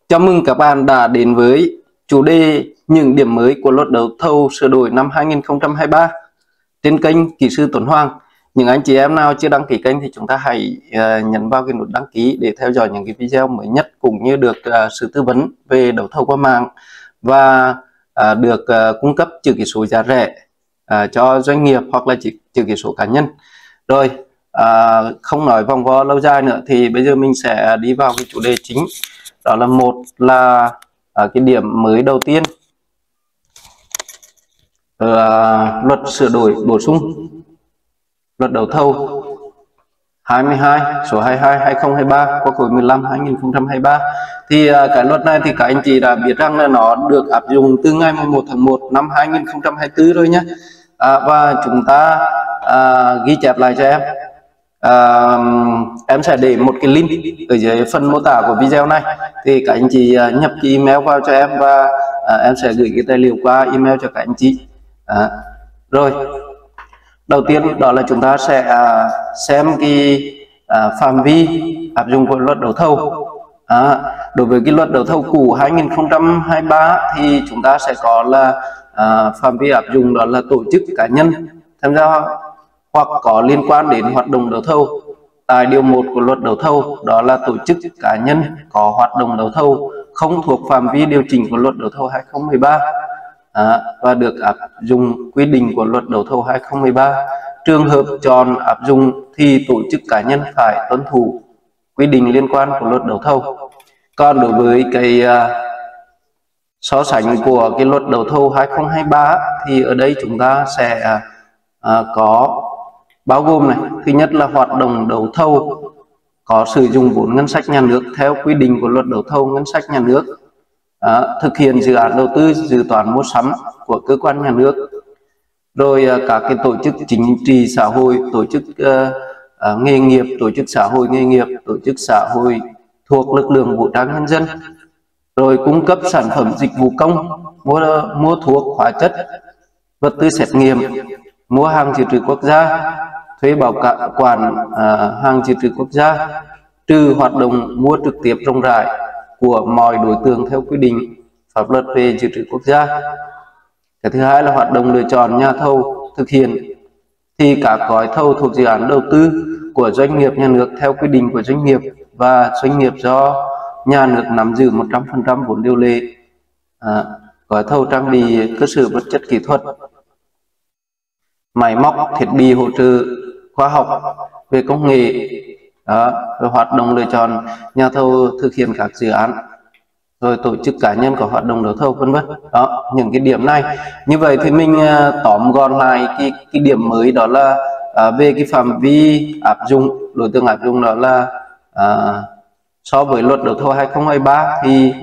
Chào mừng các bạn đã đến với chủ đề những điểm mới của luật đấu thầu sửa đổi năm 2023 trên kênh Kỹ sư Tuấn Hoàng. Những anh chị em nào chưa đăng ký kênh thì chúng ta hãy nhấn vào cái nút đăng ký để theo dõi những cái video mới nhất, cũng như được sự tư vấn về đấu thầu qua mạng và được cung cấp chữ ký số giá rẻ cho doanh nghiệp hoặc là chữ ký số cá nhân. Rồi, không nói vòng vo lâu dài nữa thì bây giờ mình sẽ đi vào cái chủ đề chính. Đó là một là cái điểm mới đầu tiên, luật sửa đổi bổ sung luật đấu thầu 22 số 22 2023 Quốc hội 15 2023. Thì cái luật này thì các anh chị đã biết rằng là nó được áp dụng từ ngày 1 tháng 1 năm 2024 rồi nhé. Và chúng ta ghi chép lại cho em. Em sẽ để một cái link ở dưới phần mô tả của video này, thì các anh chị nhập cái email vào cho em và em sẽ gửi cái tài liệu qua email cho các anh chị. Rồi, đầu tiên đó là chúng ta sẽ xem cái phạm vi áp dụng của luật đấu thầu. Đối với cái luật đấu thầu cũ 2023 thì chúng ta sẽ có là phạm vi áp dụng đó là tổ chức cá nhân tham gia hoặc có liên quan đến hoạt động đấu thầu. Tại điều 1 của luật đấu thầu, đó là tổ chức cá nhân có hoạt động đấu thầu không thuộc phạm vi điều chỉnh của luật đấu thầu 2013 và được áp dụng quy định của luật đấu thầu 2013. Trường hợp chọn áp dụng thì tổ chức cá nhân phải tuân thủ quy định liên quan của luật đấu thầu. Còn đối với cái so sánh của cái luật đấu thầu 2023 thì ở đây chúng ta sẽ có bao gồm này, thứ nhất là hoạt động đấu thầu có sử dụng vốn ngân sách nhà nước theo quy định của luật đấu thầu ngân sách nhà nước, thực hiện dự án đầu tư dự toán mua sắm của cơ quan nhà nước, rồi các cái tổ chức chính trị xã hội, tổ chức nghề nghiệp, tổ chức xã hội nghề nghiệp, tổ chức xã hội thuộc lực lượng vũ trang nhân dân, rồi cung cấp sản phẩm dịch vụ công, mua thuốc hóa chất, vật tư xét nghiệm, mua hàng dự trữ quốc gia, thuế bảo quản hàng dự trữ quốc gia, trừ hoạt động mua trực tiếp rộng rãi của mọi đối tượng theo quy định pháp luật về dự trữ quốc gia. Cái thứ hai là hoạt động lựa chọn nhà thầu thực hiện thì các gói thầu thuộc dự án đầu tư của doanh nghiệp nhà nước theo quy định của doanh nghiệp và doanh nghiệp do nhà nước nắm giữ 100% vốn điều lệ, gói thầu trang bị cơ sở vật chất kỹ thuật, máy móc thiết bị hỗ trợ khoa học về công nghệ, rồi hoạt động lựa chọn nhà thầu thực hiện các dự án, rồi tổ chức cá nhân có hoạt động đấu thầu, vân vân. Đó, những cái điểm này. Như vậy thì mình tóm gọn lại cái điểm mới, đó là về cái phạm vi áp dụng, đối tượng áp dụng đó là so với luật đấu thầu 2023 thì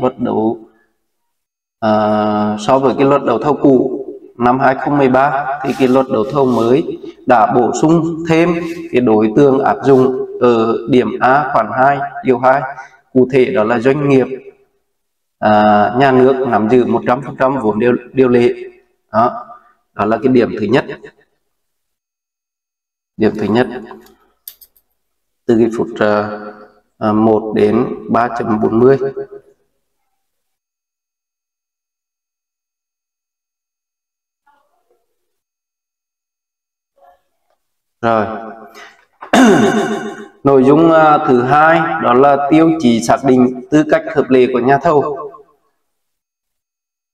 so với cái luật đấu thầu cũ năm 2013 thì cái luật đấu thầu mới đã bổ sung thêm cái đối tượng áp dụng ở điểm A khoản 2 điều 2, cụ thể đó là doanh nghiệp nhà nước nắm giữ 100% vốn điều lệ. Đó là cái điểm thứ nhất. Điểm thứ nhất từ cái phút 1 đến 3.40. Rồi. Nội dung thứ hai đó là tiêu chí xác định tư cách hợp lệ của nhà thầu.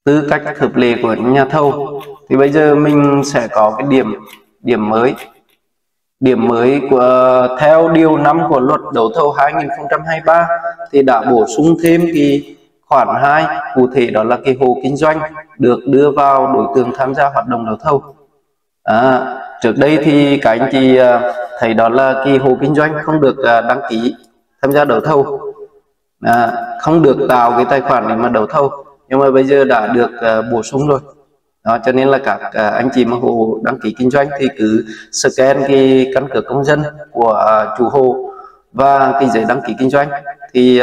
Tư cách hợp lệ của nhà thầu thì bây giờ mình sẽ có cái điểm mới. Điểm mới của theo điều 5 của luật đấu thầu 2023 thì đã bổ sung thêm cái khoản 2, cụ thể đó là cái hộ kinh doanh được đưa vào đối tượng tham gia hoạt động đấu thầu. Trước đây thì các anh chị thấy đó là cái hộ kinh doanh không được đăng ký tham gia đấu thầu, không được tạo cái tài khoản để mà đấu thầu, nhưng mà bây giờ đã được bổ sung rồi. Đó, cho nên là các anh chị mà hộ đăng ký kinh doanh thì cứ scan cái căn cước công dân của chủ hộ và cái giấy đăng ký kinh doanh thì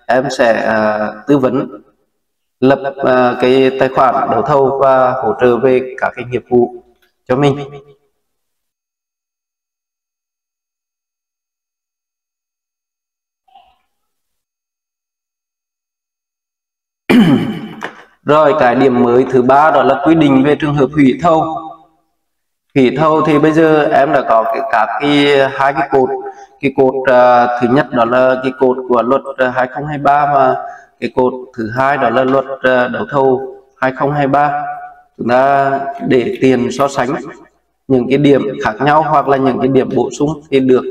em sẽ tư vấn lập cái tài khoản đấu thầu và hỗ trợ về các cái nghiệp vụ cho mình. Rồi cái điểm mới thứ ba đó là quy định về trường hợp hủy thầu. Hủy thầu thì bây giờ em đã có các hai cái cột. Cái cột thứ nhất đó là cái cột của luật 2023 và cái cột thứ hai đó là luật đấu thầu 2023. Chúng ta để tiền so sánh những cái điểm khác nhau hoặc là những cái điểm bổ sung thì được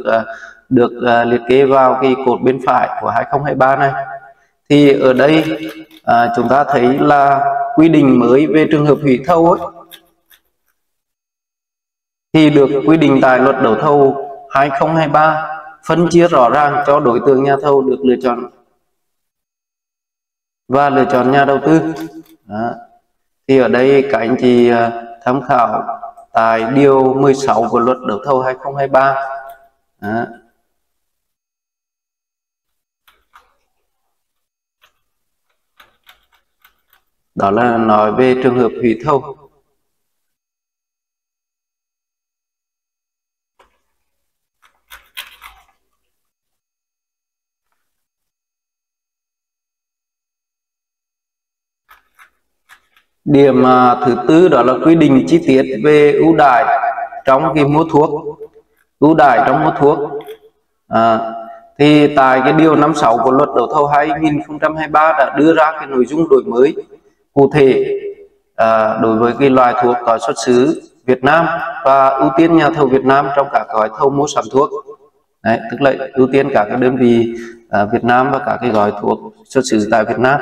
liệt kê vào cái cột bên phải của 2023 này. Thì ở đây chúng ta thấy là quy định mới về trường hợp hủy thầu ấy, thì được quy định tại luật đấu thầu 2023, phân chia rõ ràng cho đối tượng nhà thầu được lựa chọn và lựa chọn nhà đầu tư. Đó. Thì ở đây các anh chị tham khảo tại điều 16 của luật đấu thầu 2023. Đó. Đó là nói về trường hợp hủy thầu. Điểm thứ tư đó là quy định chi tiết về ưu đãi trong cái mua thuốc. Ưu đãi trong mua thuốc thì tại cái điều 56 của luật đấu thầu 2023 đã đưa ra cái nội dung đổi mới cụ thể đối với cái loại thuốc có xuất xứ Việt Nam và ưu tiên nhà thầu Việt Nam trong các gói thầu mua sắm thuốc. Đấy, tức là ưu tiên các cái đơn vị Việt Nam và các cái gói thuốc xuất xứ tại Việt Nam.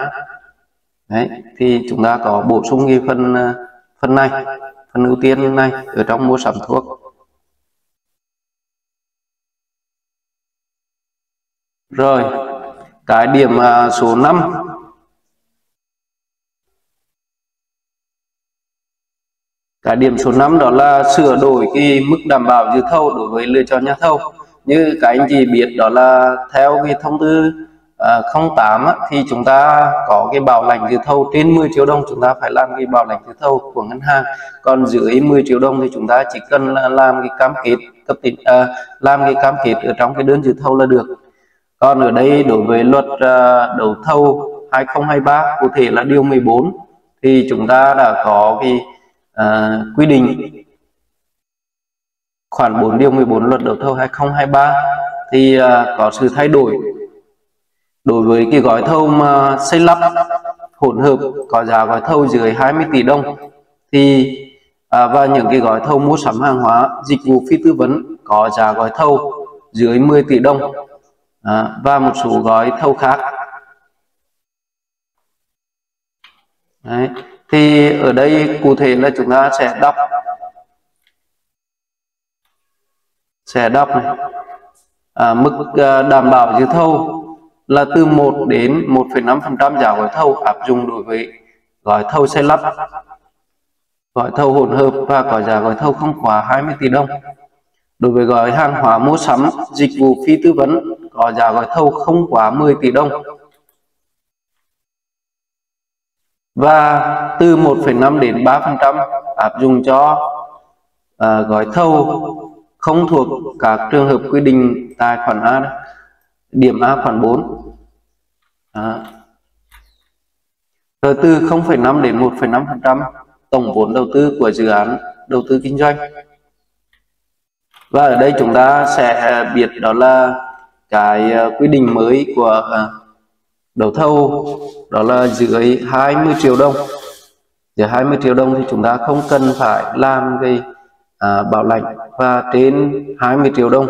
Đấy, thì chúng ta có bổ sung cái phần này, phần ưu tiên này ở trong mua sắm thuốc. Rồi, cái điểm số 5. Cái điểm số 5 đó là sửa đổi cái mức đảm bảo dự thầu đối với lựa chọn nhà thầu. Như các anh chị biết đó là theo cái thông tư 08 thì chúng ta có cái bảo lãnh dự thầu trên 10 triệu đồng chúng ta phải làm cái bảo lãnh dự thầu của ngân hàng, còn dưới 10 triệu đồng thì chúng ta chỉ cần là làm cái cam kết làm cái cam kết ở trong cái đơn dự thầu là được. Còn ở đây đối với luật đấu thầu 2023 cụ thể là điều 14 thì chúng ta đã có cái quy định khoản 4 điều 14 luật đấu thầu 2023 thì có sự thay đổi đối với cái gói thầu mà xây lắp hỗn hợp có giá gói thầu dưới 20 tỷ đồng thì và những cái gói thầu mua sắm hàng hóa dịch vụ phi tư vấn có giá gói thầu dưới 10 tỷ đồng và một số gói thầu khác. Đấy. Thì ở đây cụ thể là chúng ta sẽ đọc này. Mức đảm bảo dự thầu là từ 1 đến 1,5% giá gói thầu áp dụng đối với gói thầu xây lắp, gói thầu hỗn hợp và có giá gói thầu không quá 20 tỷ đồng. Đối với gói hàng hóa mua sắm dịch vụ phi tư vấn có giá gói thầu không quá 10 tỷ đồng. Và từ 1,5 đến 3% áp dụng cho gói thầu không thuộc các trường hợp quy định tại khoản A, điểm A khoản 4. Rồi từ 0,5 đến 1,5% tổng vốn đầu tư của dự án đầu tư kinh doanh. Và ở đây chúng ta sẽ biết đó là cái quy định mới của đấu thầu đó là dưới 20 triệu đồng. Dưới 20 triệu đồng thì chúng ta không cần phải làm cái bảo lãnh, và trên 20 triệu đồng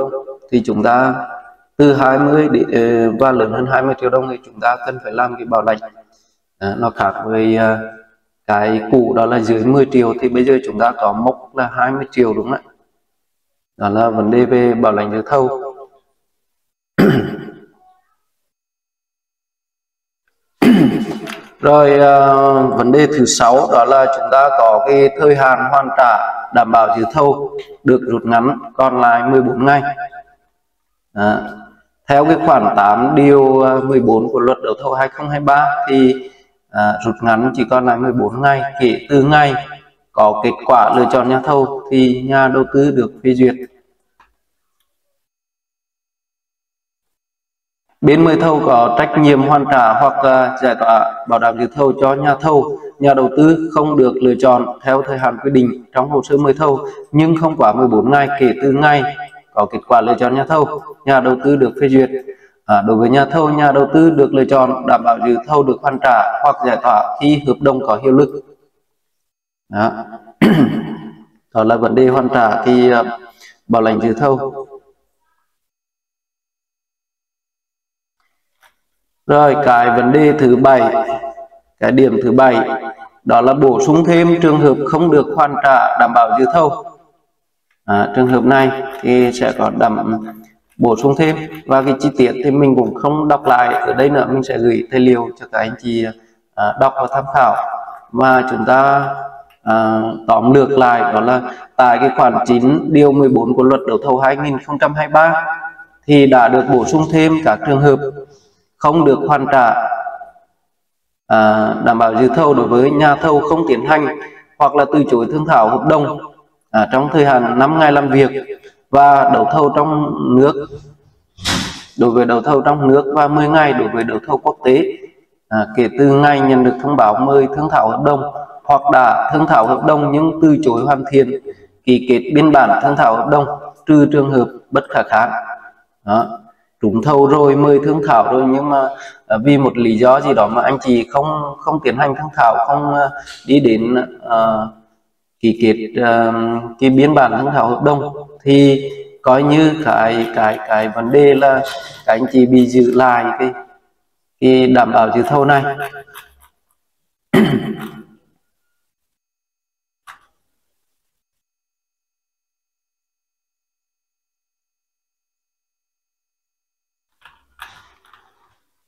thì chúng ta từ 20 và lớn hơn 20 triệu đồng thì chúng ta cần phải làm cái bảo lãnh. Nó khác với cái cũ đó là dưới 10 triệu thì bây giờ chúng ta có mốc là 20 triệu đúng không ạ? Đó là vấn đề về bảo lãnh dự thầu. Rồi vấn đề thứ 6 đó là chúng ta có cái thời hạn hoàn trả đảm bảo dự thầu được rút ngắn còn lại 14 ngày. Theo cái khoản 8 điều 14 của luật đấu thầu 2023 thì rút ngắn chỉ còn lại 14 ngày kể từ ngày có kết quả lựa chọn nhà thầu thì nhà đầu tư được phê duyệt. Bên mời thầu có trách nhiệm hoàn trả hoặc giải tỏa bảo đảm dự thầu cho nhà thầu nhà đầu tư không được lựa chọn theo thời hạn quy định trong hồ sơ mời thầu nhưng không quá 14 ngày kể từ ngày có kết quả lựa chọn nhà thầu, nhà đầu tư được phê duyệt. Đối với nhà thầu, nhà đầu tư được lựa chọn đảm bảo dự thầu được hoàn trả hoặc giải tỏa khi hợp đồng có hiệu lực. Đó. Đó là vấn đề hoàn trả khi bảo lãnh dự thầu. Rồi cái vấn đề thứ 7, cái điểm thứ 7 đó là bổ sung thêm trường hợp không được hoàn trả đảm bảo dự thầu. Trường hợp này thì sẽ có bổ sung thêm, và cái chi tiết thì mình cũng không đọc lại ở đây nữa, mình sẽ gửi tài liệu cho các anh chị đọc và tham khảo. Và chúng ta tóm lược lại đó là tại cái khoản 9 điều 14 của luật đấu thầu 2023 thì đã được bổ sung thêm các trường hợp không được hoàn trả đảm bảo dự thầu đối với nhà thầu không tiến hành hoặc là từ chối thương thảo hợp đồng trong thời hạn 5 ngày làm việc, và đấu thầu trong nước đối với đấu thầu trong nước và 10 ngày đối với đấu thầu quốc tế kể từ ngày nhận được thông báo mời thương thảo hợp đồng, hoặc đã thương thảo hợp đồng nhưng từ chối hoàn thiện ký kết biên bản thương thảo hợp đồng, trừ trường hợp bất khả kháng. Trúng thầu rồi, mời thương thảo rồi, nhưng mà vì một lý do gì đó mà anh chị không tiến hành thương thảo, không đi đến ký kết cái biên bản thương thảo hợp đồng, thì coi như cái vấn đề là các anh chị bị giữ lại cái đảm bảo dự thầu này.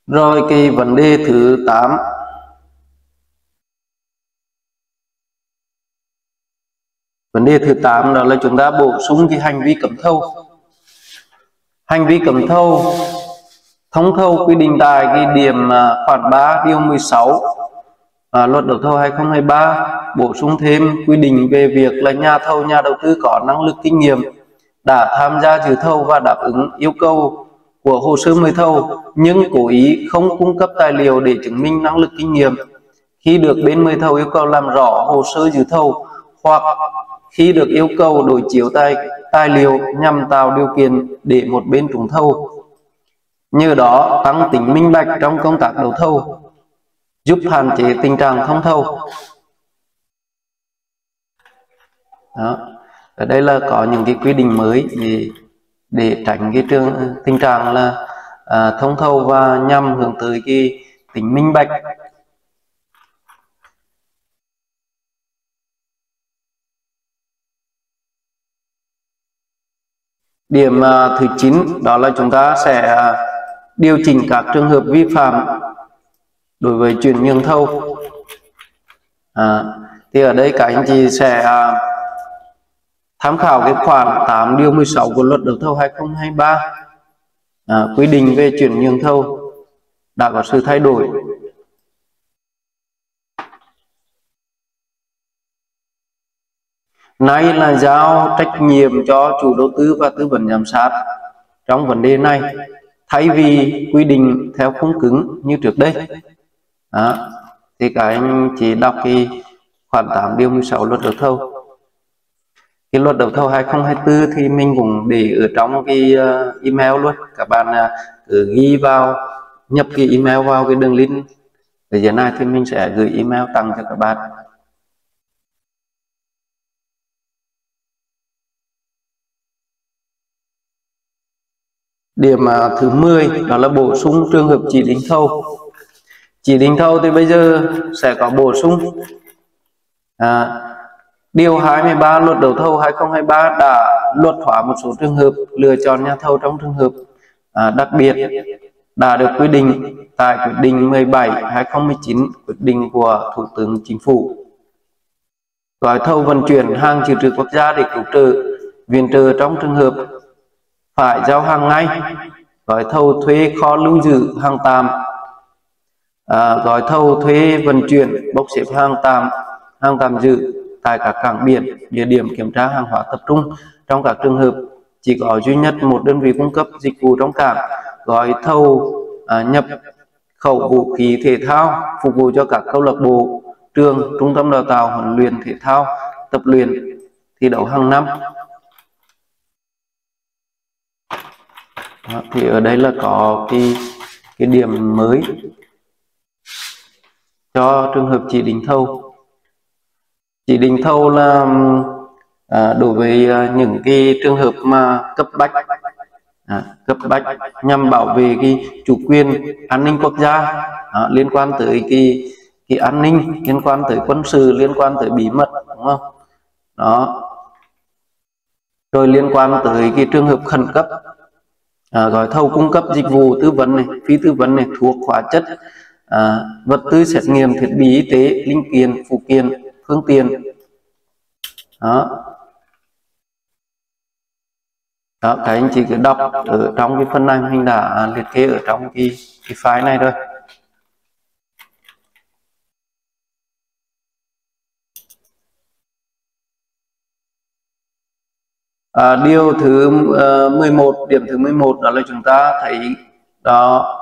Rồi cái vấn đề thứ 8, vấn đề thứ 8 đó là chúng ta bổ sung cái hành vi cấm thầu. Hành vi cấm thầu, thông thầu quy định tại cái điểm khoản 3 điều 16 luật đấu thầu 2023 bổ sung thêm quy định về việc là nhà thầu, nhà đầu tư có năng lực kinh nghiệm đã tham gia dự thầu và đáp ứng yêu cầu của hồ sơ mời thầu nhưng cố ý không cung cấp tài liệu để chứng minh năng lực kinh nghiệm, khi được bên mời thầu yêu cầu làm rõ hồ sơ dự thầu, hoặc khi được yêu cầu đối chiếu tài liệu nhằm tạo điều kiện để một bên trúng thầu, nhờ đó tăng tính minh bạch trong công tác đấu thầu, giúp hạn chế tình trạng thông thầu. Đó. Ở đây là có những cái quy định mới để tránh cái tình trạng là thông thầu và nhằm hướng tới cái tính minh bạch. Điểm thứ 9 đó là chúng ta sẽ điều chỉnh các trường hợp vi phạm đối với chuyển nhượng thầu. Thì ở đây các anh chị sẽ tham khảo cái khoản 8 điều 16 của luật đấu thầu 2023 quy định về chuyển nhượng thầu đã có sự thay đổi. Nay là giao trách nhiệm cho chủ đầu tư và tư vấn giám sát trong vấn đề này, thay vì quy định theo khung cứng như trước đây. Thì các anh chỉ đọc cái khoản 8 điều 16 luật đấu thầu. Cái luật đấu thầu 2024 thì mình cũng để ở trong cái email luôn, các bạn cứ ghi vào, nhập cái email vào cái đường link ở dưới này thì mình sẽ gửi email tặng cho các bạn. Điểm thứ 10 đó là bổ sung trường hợp chỉ định thầu. Chỉ định thầu thì bây giờ sẽ có bổ sung điều 23 luật đấu thầu 2023 đã luật hóa một số trường hợp lựa chọn nhà thầu trong trường hợp đặc biệt đã được quy định tại quyết định 17/2019, quyết định của Thủ tướng Chính phủ. Gói thầu vận chuyển hàng dự trữ quốc gia để cứu trợ, viện trợ trong trường hợp phải giao hàng ngay, gói thầu thuê kho lưu giữ hàng tạm, gói thầu thuê vận chuyển bốc xếp hàng tạm giữ tại các cảng biển, địa điểm kiểm tra hàng hóa tập trung trong các trường hợp chỉ có duy nhất một đơn vị cung cấp dịch vụ trong cảng, gói thầu nhập khẩu vũ khí thể thao phục vụ cho các câu lạc bộ trường, trung tâm đào tạo, huấn luyện thể thao, tập luyện, thi đấu hàng năm. Đó, thì ở đây là có cái điểm mới cho trường hợp chỉ định thầu. Chỉ định thầu là đối với những cái trường hợp mà cấp bách, nhằm bảo vệ cái chủ quyền an ninh quốc gia, liên quan tới cái an ninh, liên quan tới quân sự, liên quan tới bí mật, đúng không? Đó. Rồi liên quan tới cái trường hợp khẩn cấp, gói thầu cung cấp dịch vụ tư vấn này, phí tư vấn này, thuốc, hóa chất, vật tư xét nghiệm, thiết bị y tế, linh kiện, phụ kiện, phương tiện. Đó. Đó, các anh chị cứ đọc ở trong cái phần này mình đã liệt kê ở trong cái file này rồi. Điều thứ 11, điểm thứ 11 đó là chúng ta thấy đó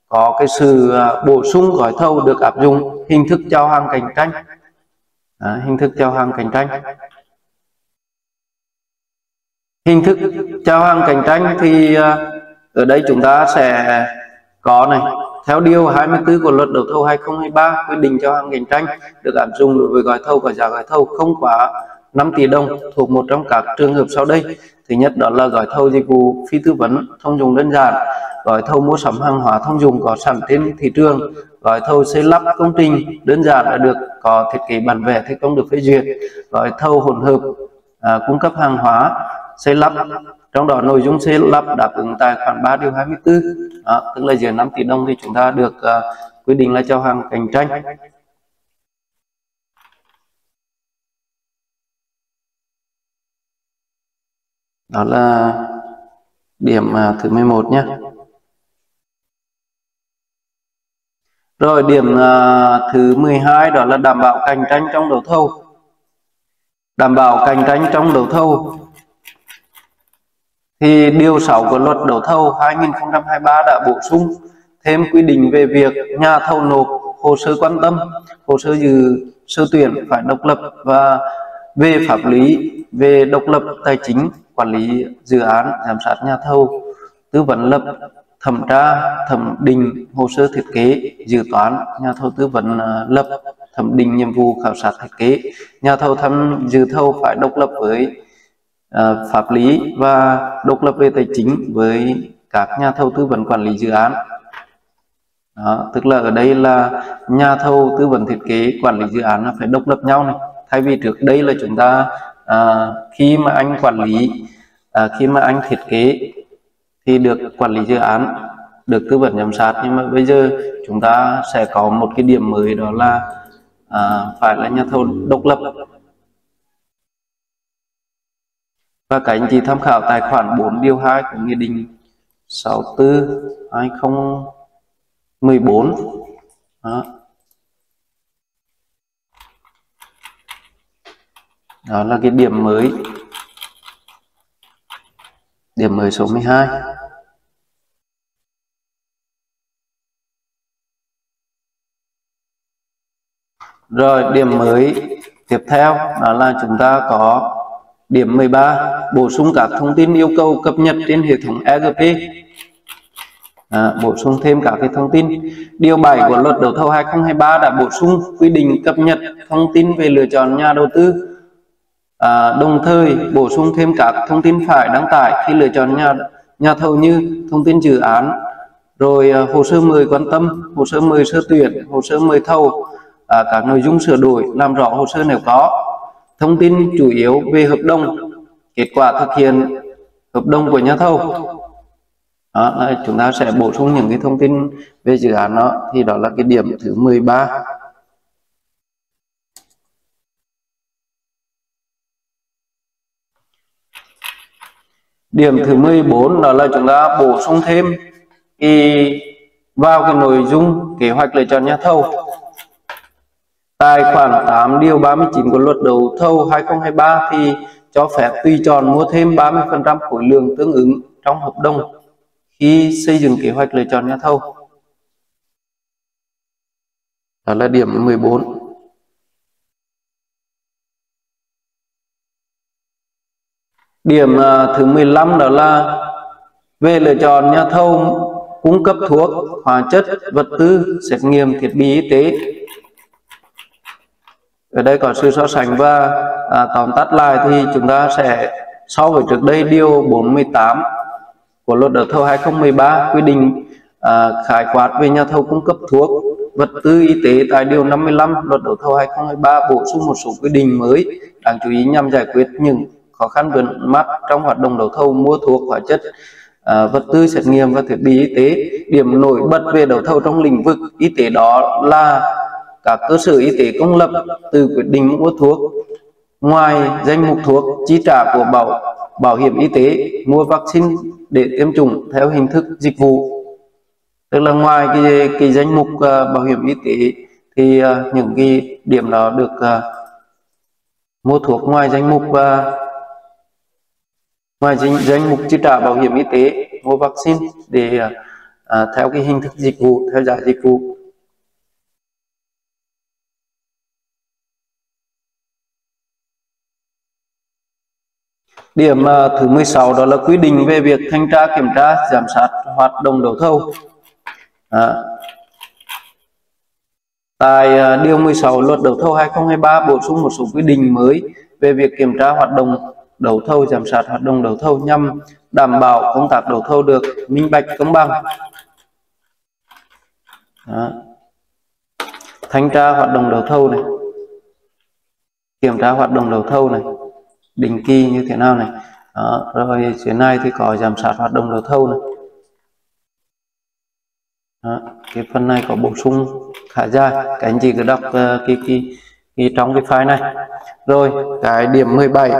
có cái sự bổ sung gói thầu được áp dụng hình thức chào hàng cạnh tranh. Hình thức chào hàng cạnh tranh. Hình thức chào hàng cạnh tranh thì ở đây chúng ta sẽ có này, theo điều 24 của luật đấu thầu 2023, quy định chào hàng cạnh tranh được áp dụng đối với gói thầu có giá gói thầu không quá 5 tỷ đồng thuộc một trong các trường hợp sau đây. Thứ nhất đó là gói thầu dịch vụ phi tư vấn thông dụng đơn giản, gói thầu mua sắm hàng hóa thông dụng có sẵn trên thị trường, gói thầu xây lắp công trình đơn giản đã được có thiết kế bản vẽ thi công được phê duyệt, gói thầu hỗn hợp cung cấp hàng hóa xây lắp, trong đó nội dung xây lắp đáp ứng tại khoản 3 điều 24. Tức là dưới 5 tỷ đồng thì chúng ta được quy định là chào hàng cạnh tranh. Đó là điểm thứ 11 nhé. Rồi điểm thứ 12 đó là đảm bảo cạnh tranh trong đấu thầu. Đảm bảo cạnh tranh trong đấu thầu thì điều 6 của luật đấu thầu 2023 đã bổ sung thêm quy định về việc nhà thầu nộp hồ sơ quan tâm, hồ sơ dự sơ tuyển phải độc lập và về pháp lý, về độc lập tài chính, quản lý dự án, giám sát nhà thầu, tư vấn lập, thẩm tra, thẩm định hồ sơ thiết kế, dự toán, nhà thầu tư vấn lập, thẩm định nhiệm vụ khảo sát thiết kế, nhà thầu tham dự thầu phải độc lập với pháp lý và độc lập về tài chính với các nhà thầu tư vấn quản lý dự án. Đó, tức là ở đây là nhà thầu tư vấn thiết kế quản lý dự án là phải độc lập nhau này. Thay vì trước đây là chúng ta khi mà anh quản lý, khi mà anh thiết kế thì được quản lý dự án, được tư vấn giám sát, nhưng mà bây giờ chúng ta sẽ có một cái điểm mới, đó là phải là nhà thầu độc lập. Và các anh chị tham khảo tài khoản 4 điều 2 của Nghị định 64/2014. Đó là cái điểm mới số 12. Rồi điểm mới tiếp theo đó là chúng ta có điểm 13, bổ sung các thông tin yêu cầu cập nhật trên hệ thống ERP. Bổ sung thêm các cái thông tin. Điều 7 của luật đấu thầu 2023 đã bổ sung quy định cập nhật thông tin về lựa chọn nhà đầu tư. Đồng thời bổ sung thêm các thông tin phải đăng tải khi lựa chọn nhà thầu như thông tin dự án, rồi hồ sơ mời quan tâm, hồ sơ mời sơ tuyển, hồ sơ mời thầu, các nội dung sửa đổi, làm rõ hồ sơ nếu có, thông tin chủ yếu về hợp đồng, kết quả thực hiện hợp đồng của nhà thầu. Đó, chúng ta sẽ bổ sung những cái thông tin về dự án đó, thì đó là cái điểm thứ 13. Điểm thứ 14 đó là chúng ta bổ sung thêm vào cái nội dung kế hoạch lựa chọn nhà thầu. Tại khoản 8 điều 39 của luật đấu thầu 2023 thì cho phép tùy chọn mua thêm 30% khối lượng tương ứng trong hợp đồng khi xây dựng kế hoạch lựa chọn nhà thầu. Đó là điểm 14. Điểm thứ 15 đó là về lựa chọn nhà thầu cung cấp thuốc, hóa chất, vật tư, xét nghiệm, thiết bị y tế. Ở đây có sự so sánh và tóm tắt lại thì chúng ta sẽ so với trước đây điều 48 của luật đấu thầu 2013 quy định khái quát về nhà thầu cung cấp thuốc, vật tư y tế tại điều 55 luật đấu thầu 2023 bổ sung một số quy định mới đáng chú ý nhằm giải quyết những khó khăn vướng mắc trong hoạt động đấu thầu mua thuốc, hóa chất, vật tư xét nghiệm và thiết bị y tế. Điểm nổi bật về đấu thầu trong lĩnh vực y tế đó là các cơ sở y tế công lập từ quyết định mua thuốc, ngoài danh mục thuốc, chi trả của bảo hiểm y tế, mua vaccine để tiêm chủng theo hình thức dịch vụ. Tức là ngoài cái danh mục bảo hiểm y tế thì những cái điểm đó được mua thuốc ngoài danh mục danh mục chi trả bảo hiểm y tế, mua vaccine để theo cái hình thức dịch vụ, theo giá dịch vụ. Điểm thứ 16 đó là quy định về việc thanh tra, kiểm tra, giám sát hoạt động đấu thầu. Tại điều 16 luật đấu thầu 2023 bổ sung một số quy định mới về việc kiểm tra hoạt động đấu thầu, giám sát hoạt động đấu thầu nhằm đảm bảo công tác đấu thầu được minh bạch, công bằng. Thanh tra hoạt động đấu thầu này, kiểm tra hoạt động đấu thầu này, định kỳ như thế nào này. Rồi phía này thì có giám sát hoạt động đấu thầu này. Cái phần này có bổ sung khá dài, các anh chị cứ đọc trong cái file này. Rồi cái điểm 17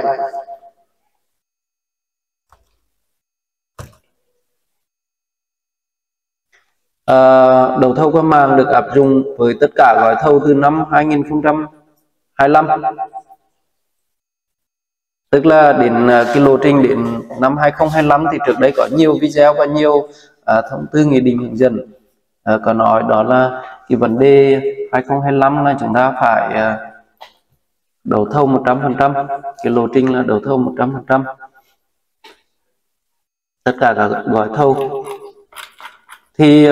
đấu thầu qua mạng được áp dụng với tất cả gói thầu từ năm 2025, tức là đến cái lộ trình đến năm 2025 thì trước đây có nhiều video và nhiều thông tư nghị định hướng dẫn có nói đó là cái vấn đề 2025 là chúng ta phải đấu thầu 100%, cái lộ trình là đấu thầu 100% tất cả các gói thầu. Thì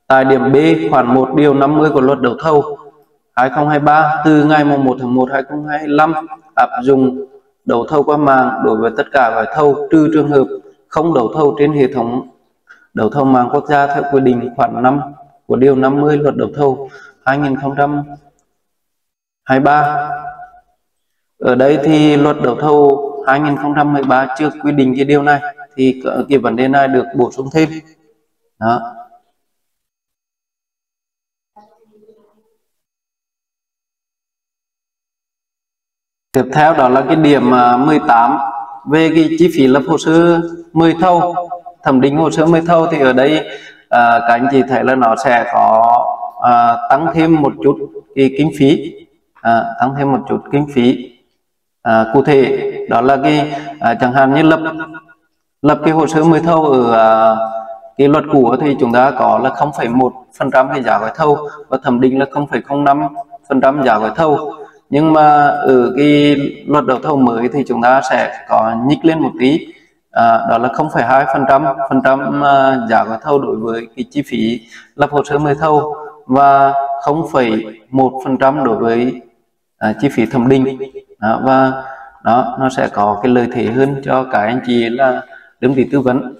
tại điểm B khoản 1 điều 50 của luật đấu thầu 2023 từ ngày 1 tháng 1 2025 áp dụng đấu thầu qua mạng đối với tất cả gói thầu trừ trường hợp không đấu thầu trên hệ thống đấu thầu mạng quốc gia theo quy định khoản 5 của điều 50 luật đấu thầu 2023. Ở đây thì luật đấu thầu 2013 chưa quy định cái điều này, thì cái vấn đề này được bổ sung thêm. Đó. Tiếp theo đó là cái điểm 18 về cái chi phí lập hồ sơ mời thầu, thẩm định hồ sơ mời thầu. Thì ở đây các anh chị thấy là nó sẽ có tăng thêm một chút cái kinh phí, tăng thêm một chút kinh phí cụ thể đó là cái chẳng hạn như lập cái hồ sơ mời thầu ở cái luật cũ thì chúng ta có là 0,1% cái giá gói thầu và thẩm định là 0,05% giá gói thầu. Nhưng mà ở cái luật đấu thầu mới thì chúng ta sẽ có nhích lên một tí, đó là 0,2% giá gói thầu đối với cái chi phí lập hồ sơ mời thầu và 0,1% đối với chi phí thẩm định. Và đó nó sẽ có cái lợi thế hơn cho các anh chị là đơn vị tư vấn.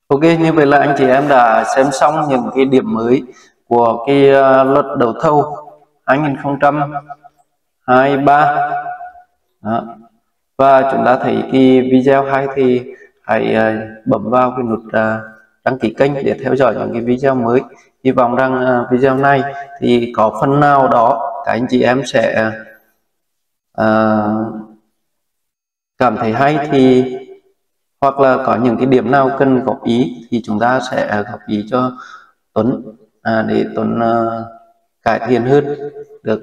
Ok, như vậy là anh chị em đã xem xong những cái điểm mới của cái luật đấu thầu 2023. Đó. Và chúng ta thấy cái video hay thì hãy bấm vào cái nút đăng ký kênh để theo dõi những cái video mới. Hy vọng rằng video này thì có phần nào đó các anh chị em sẽ cảm thấy hay thì hoặc là có những cái điểm nào cần góp ý thì chúng ta sẽ góp ý cho Tuấn để Tuấn cải thiện hơn được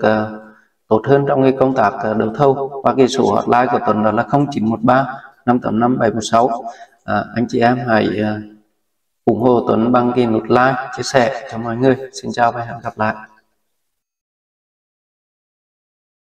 tốt hơn trong cái công tác đấu thầu. Và cái số hotline của Tuấn đó là 0913 585 716. Anh chị em hãy ủng hộ Tuấn bằng cái nút like, chia sẻ cho mọi người. Xin chào và hẹn gặp lại.